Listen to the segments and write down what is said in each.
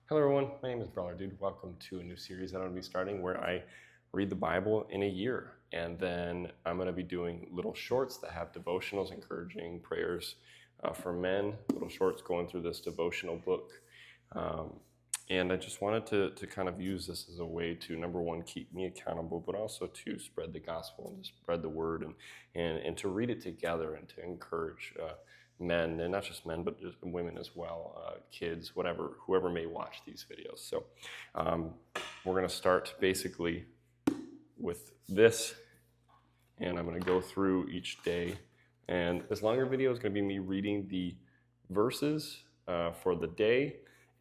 Hello, everyone. My name is Brawler Dude. Welcome to a new series that I'm going to be starting where I read the Bible in a year. And then I'm going to be doing little shorts that have devotionals, encouraging prayers for men, little shorts going through this devotional book. And I just wanted to kind of use this as a way to, number one, keep me accountable, but also to spread the gospel and to spread the word and to read it together and to encourage men, and not just men, but just women as well, kids, whoever may watch these videos. So we're going to start basically with this, and I'm going to go through each day. And this longer video is going to be me reading the verses for the day,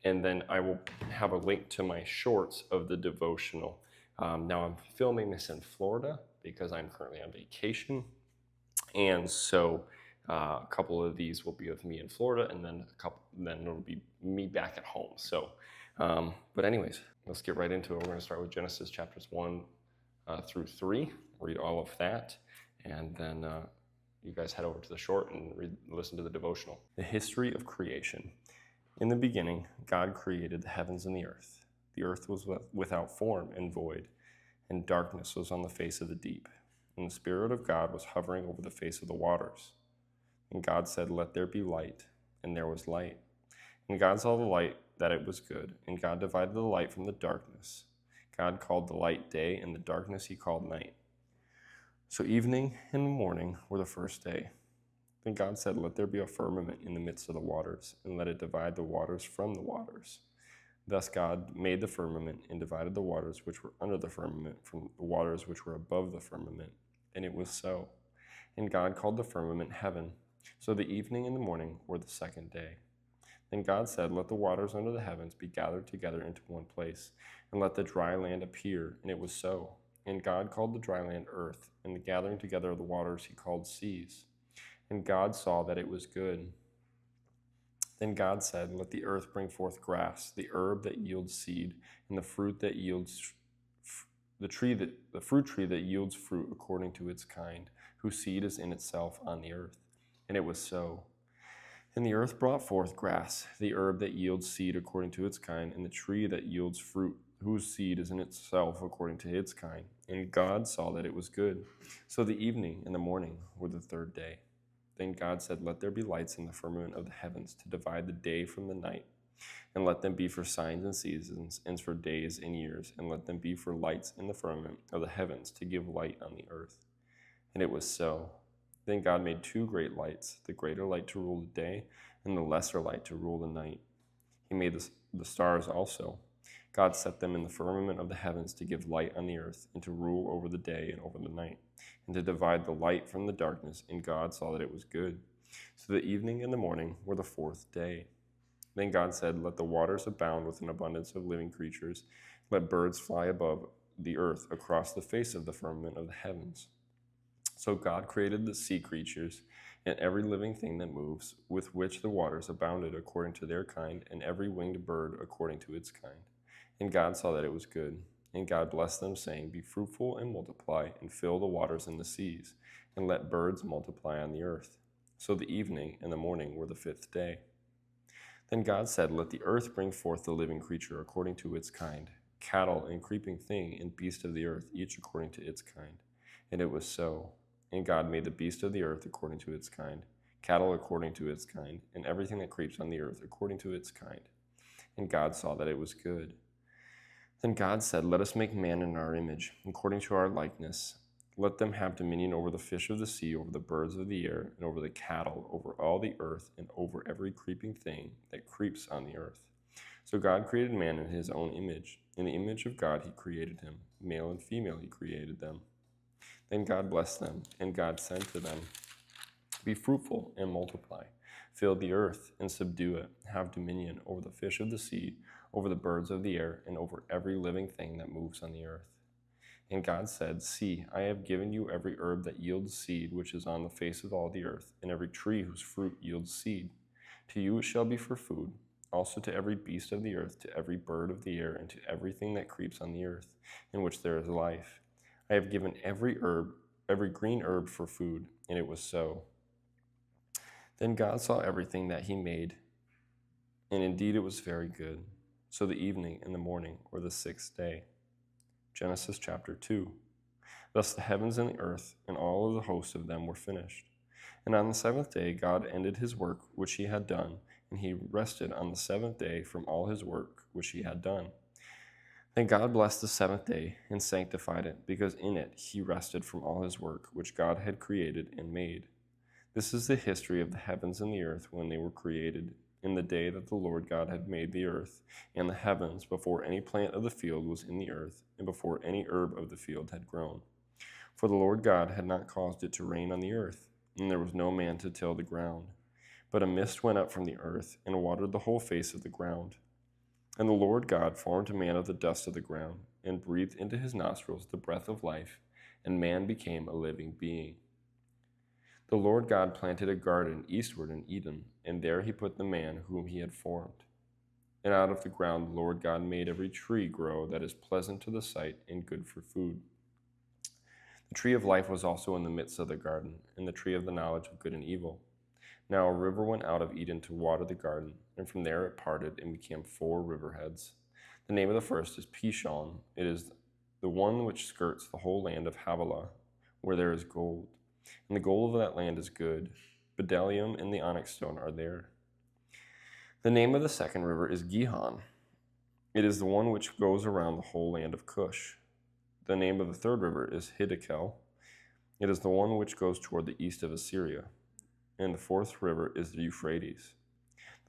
and then I will have a link to my shorts of the devotional. Now I'm filming this in Florida because I'm currently on vacation, and so a couple of these will be with me in Florida, and then it'll be me back at home. So, but anyways, let's get right into it. We're going to start with Genesis chapters 1 through 3. Read all of that, and then you guys head over to the short and listen to the devotional. The history of creation. In the beginning, God created the heavens and the earth. The earth was without form and void, and darkness was on the face of the deep. And the Spirit of God was hovering over the face of the waters. And God said, "Let there be light," and there was light. And God saw the light that it was good, and God divided the light from the darkness. God called the light day, and the darkness he called night. So evening and morning were the first day. Then God said, "Let there be a firmament in the midst of the waters, and let it divide the waters from the waters." Thus God made the firmament and divided the waters which were under the firmament from the waters which were above the firmament. And it was so. And God called the firmament heaven. So the evening and the morning were the second day. Then God said, "Let the waters under the heavens be gathered together into one place, and let the dry land appear." And it was so. And God called the dry land earth, and the gathering together of the waters he called seas. And God saw that it was good. Then God said, "Let the earth bring forth grass, the herb that yields seed, and the fruit tree that yields fruit according to its kind, whose seed is in itself on the earth." And it was so. And the earth brought forth grass, the herb that yields seed according to its kind, and the tree that yields fruit, whose seed is in itself according to its kind. And God saw that it was good. So the evening and the morning were the third day. Then God said, "Let there be lights in the firmament of the heavens to divide the day from the night, and let them be for signs and seasons, and for days and years, and let them be for lights in the firmament of the heavens to give light on the earth." And it was so. Then God made two great lights, the greater light to rule the day, and the lesser light to rule the night. He made the stars also. God set them in the firmament of the heavens to give light on the earth, and to rule over the day and over the night, and to divide the light from the darkness. And God saw that it was good. So the evening and the morning were the fourth day. Then God said, "Let the waters abound with an abundance of living creatures. Let birds fly above the earth across the face of the firmament of the heavens." So God created the sea creatures and every living thing that moves, with which the waters abounded according to their kind, and every winged bird according to its kind. And God saw that it was good. And God blessed them, saying, "Be fruitful and multiply, and fill the waters in the seas, and let birds multiply on the earth." So the evening and the morning were the fifth day. Then God said, "Let the earth bring forth the living creature according to its kind, cattle and creeping thing and beast of the earth, each according to its kind." And it was so. And God made the beast of the earth according to its kind, cattle according to its kind, and everything that creeps on the earth according to its kind. And God saw that it was good. Then God said, "Let us make man in our image, according to our likeness. Let them have dominion over the fish of the sea, over the birds of the air, and over the cattle, over all the earth, and over every creeping thing that creeps on the earth." So God created man in his own image. In the image of God he created him. Male and female he created them. Then God blessed them, and God said to them, "Be fruitful and multiply. Fill the earth and subdue it. Have dominion over the fish of the sea, over the birds of the air, and over every living thing that moves on the earth." And God said, "See, I have given you every herb that yields seed, which is on the face of all the earth, and every tree whose fruit yields seed. To you it shall be for food. Also to every beast of the earth, to every bird of the air, and to everything that creeps on the earth, in which there is life. I have given every green herb for food." And it was so. Then God saw everything that he made, and indeed it was very good. So the evening and the morning were the sixth day. Genesis chapter 2. Thus the heavens and the earth and all of the hosts of them were finished. And on the seventh day God ended his work which he had done, and he rested on the seventh day from all his work which he had done. Then God blessed the seventh day and sanctified it, because in it he rested from all his work which God had created and made. This is the history of the heavens and the earth when they were created, in the day that the Lord God had made the earth and the heavens, before any plant of the field was in the earth, and before any herb of the field had grown. For the Lord God had not caused it to rain on the earth, and there was no man to till the ground. But a mist went up from the earth and watered the whole face of the ground. And the Lord God formed a man of the dust of the ground, and breathed into his nostrils the breath of life, and man became a living being. The Lord God planted a garden eastward in Eden, and there he put the man whom he had formed. And out of the ground the Lord God made every tree grow that is pleasant to the sight and good for food. The tree of life was also in the midst of the garden, and the tree of the knowledge of good and evil. Now a river went out of Eden to water the garden, and from there it parted and became 4 riverheads. The name of the first is Pishon. It is the one which skirts the whole land of Havilah, where there is gold. And the gold of that land is good. Bdellium and the onyx stone are there. The name of the second river is Gihon. It is the one which goes around the whole land of Cush. The name of the third river is Hiddekel. It is the one which goes toward the east of Assyria. And the fourth river is the Euphrates.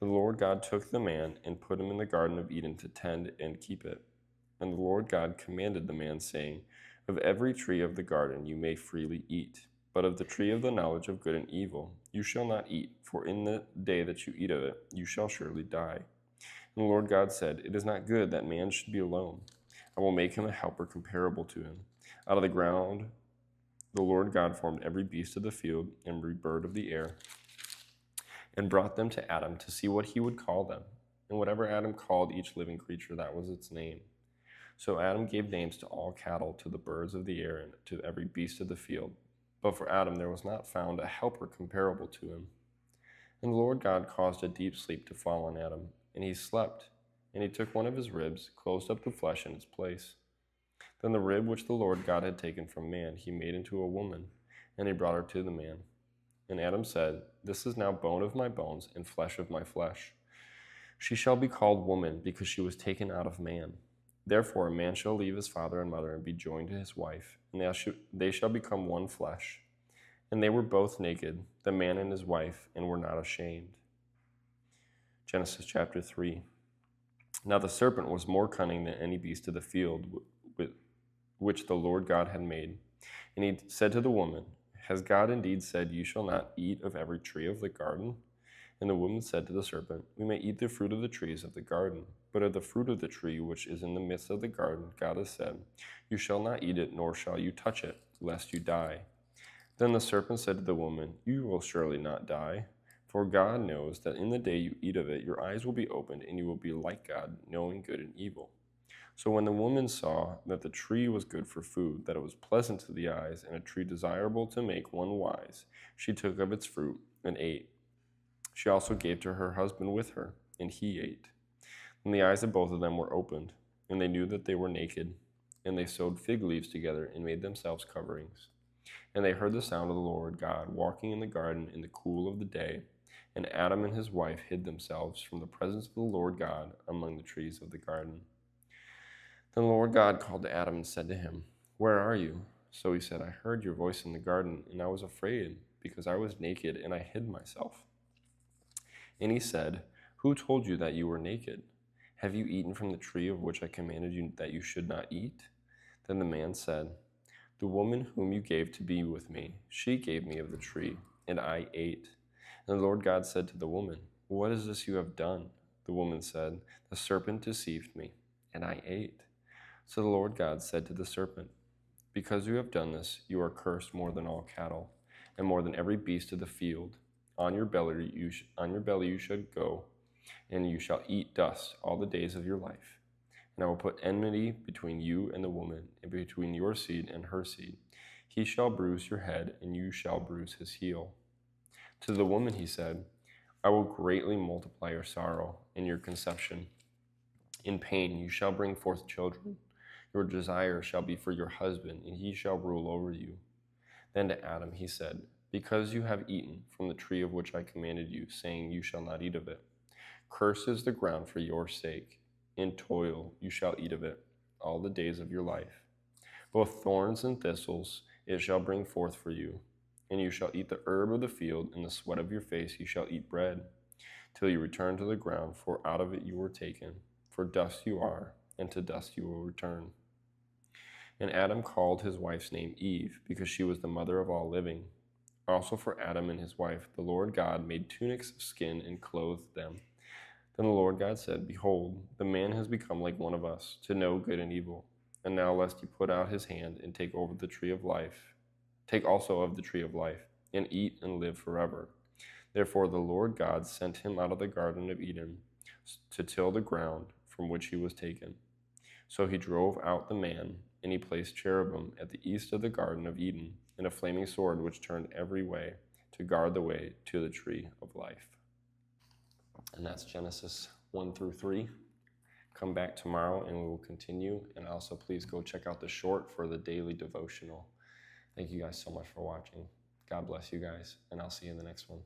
The Lord God took the man and put him in the garden of Eden to tend and keep it. And the Lord God commanded the man, saying, Of every tree of the garden you may freely eat, but of the tree of the knowledge of good and evil you shall not eat, for in the day that you eat of it you shall surely die. And the Lord God said, It is not good that man should be alone. I will make him a helper comparable to him. Out of the ground the Lord God formed every beast of the field and every bird of the air, and brought them to Adam to see what he would call them. And whatever Adam called each living creature, that was its name. So Adam gave names to all cattle, to the birds of the air, and to every beast of the field. But for Adam there was not found a helper comparable to him. And the Lord God caused a deep sleep to fall on Adam, and he slept. And he took one of his ribs, closed up the flesh in its place. Then the rib which the Lord God had taken from man he made into a woman, and he brought her to the man. And Adam said, This is now bone of my bones and flesh of my flesh. She shall be called woman, because she was taken out of man. Therefore a man shall leave his father and mother and be joined to his wife, and they shall become one flesh. And they were both naked, the man and his wife, and were not ashamed. Genesis chapter 3. Now the serpent was more cunning than any beast of the field which the Lord God had made. And he said to the woman, Has God indeed said, You shall not eat of every tree of the garden? And the woman said to the serpent, We may eat the fruit of the trees of the garden, but of the fruit of the tree which is in the midst of the garden, God has said, You shall not eat it, nor shall you touch it, lest you die. Then the serpent said to the woman, You will surely not die, for God knows that in the day you eat of it, your eyes will be opened, and you will be like God, knowing good and evil. So when the woman saw that the tree was good for food, that it was pleasant to the eyes, and a tree desirable to make one wise, she took of its fruit and ate. She also gave to her husband with her, and he ate. And the eyes of both of them were opened, and they knew that they were naked. And they sewed fig leaves together and made themselves coverings. And they heard the sound of the Lord God walking in the garden in the cool of the day. And Adam and his wife hid themselves from the presence of the Lord God among the trees of the garden. Then the Lord God called to Adam and said to him, Where are you? So he said, I heard your voice in the garden, and I was afraid, because I was naked, and I hid myself. And he said, Who told you that you were naked? Have you eaten from the tree of which I commanded you that you should not eat? Then the man said, The woman whom you gave to be with me, she gave me of the tree, and I ate. And the Lord God said to the woman, What is this you have done? The woman said, The serpent deceived me, and I ate. So the Lord God said to the serpent, Because you have done this, you are cursed more than all cattle, and more than every beast of the field. On your belly you should go, and you shall eat dust all the days of your life. And I will put enmity between you and the woman, and between your seed and her seed. He shall bruise your head, and you shall bruise his heel. To the woman he said, I will greatly multiply your sorrow and your conception. In pain you shall bring forth children. Your desire shall be for your husband, and he shall rule over you. Then to Adam he said, because you have eaten from the tree of which I commanded you, saying, you shall not eat of it. Cursed is the ground for your sake. In toil you shall eat of it all the days of your life. Both thorns and thistles it shall bring forth for you, and you shall eat the herb of the field. In the sweat of your face you shall eat bread, till you return to the ground, for out of it you were taken. For dust you are, and to dust you will return. And Adam called his wife's name Eve, because she was the mother of all living. Also for Adam and his wife the Lord God made tunics of skin and clothed them. Then the Lord God said, behold, the man has become like one of us, to know good and evil. And now lest he put out his hand and take also of the tree of life, and eat and live forever. Therefore the Lord God sent him out of the Garden of Eden to till the ground from which he was taken. So he drove out the man, and he placed cherubim at the east of the Garden of Eden, and a flaming sword which turned every way to guard the way to the tree of life. And that's Genesis 1 through 3. Come back tomorrow and we will continue. And also please go check out the short for the daily devotional. Thank you guys so much for watching. God bless you guys, and I'll see you in the next one.